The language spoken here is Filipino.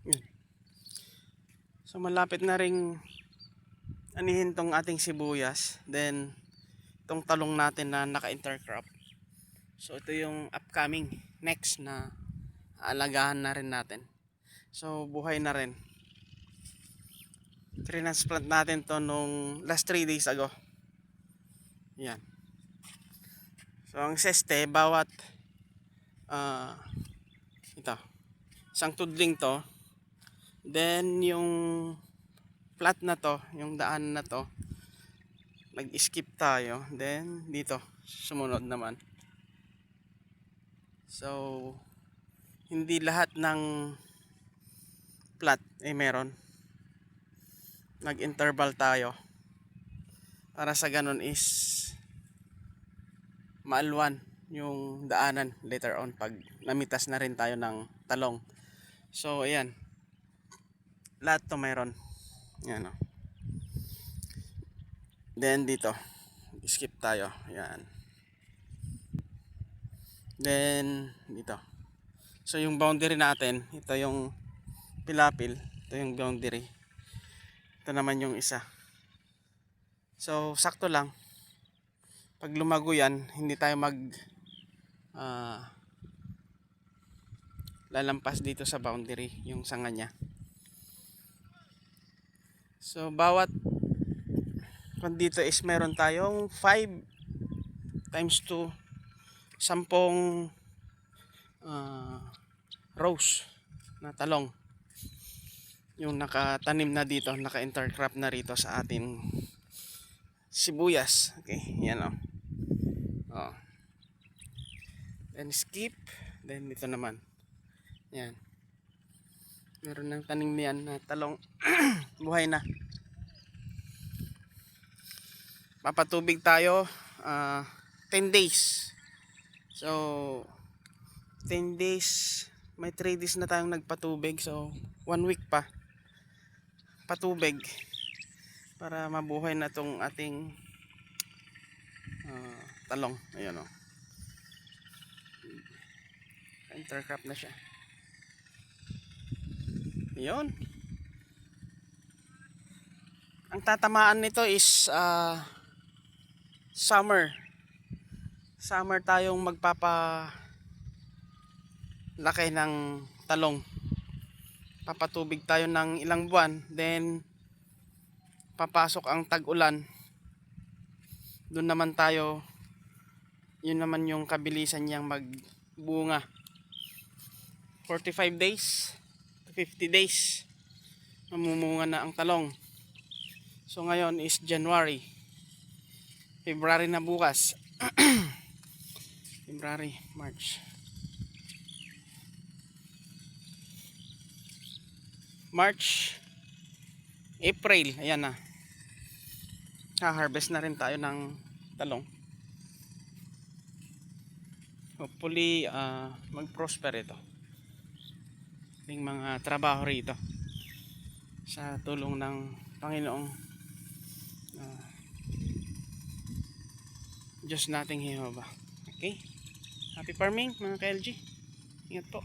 Yun. So malapit na ring anihin tong ating sibuyas. Then itong talong natin na naka-intercrop. So ito yung upcoming next na aalagaan na rin natin. So buhay na rin. Transplant natin to nung last 3 days ago. Yan. So ang seste bawat ito, isang tudling to. Then yung flat na to, yung daan na to, nag-skip tayo. Then dito sumunod naman. So hindi lahat ng flat meron. Nag-interval tayo para sa ganun is maalwan yung daanan later on pag namitas na rin tayo ng talong. So ayan, lahat to meron. Yan o. Then dito skip tayo. Yan. Then dito. So yung boundary natin, ito yung pilapil, ito yung boundary. Ito naman yung isa. So sakto lang. Pag lumago yan, hindi tayo lalampas dito sa boundary, yung sanga niya. So bawat dito is meron tayong 5 times 2, 10 rows na talong yung nakatanim na dito, naka-intercrop na rito sa ating sibuyas. Okay, yan o. Oh. Then skip. Then dito naman. Yan. Meron ng tanim niyan na talong. Buhay na. Papatubig tayo 10 days. So 10 days, may 3 days na tayong nagpatubig. So 1 week pa patubig para mabuhay na tong ating talong. Ayan o. Intercrop na siya. Yun. Ang tatamaan nito is summer tayong magpapalaki ng talong. Papatubig tayo ng ilang buwan, then papasok ang tag-ulan. Doon naman tayo, yun naman yung kabilisan niyang magbunga. 45 days to 50 days mamumunga na ang talong. So ngayon is January, February na bukas. February, March, April, ayan na. Ha-harvest na rin tayo ng talong. Hopefully mag-prosper ito. Yung mga trabaho rito sa tulong ng Panginoong Diyos nating Jehova. Okay? Happy farming mga ka-LG. Ingat po.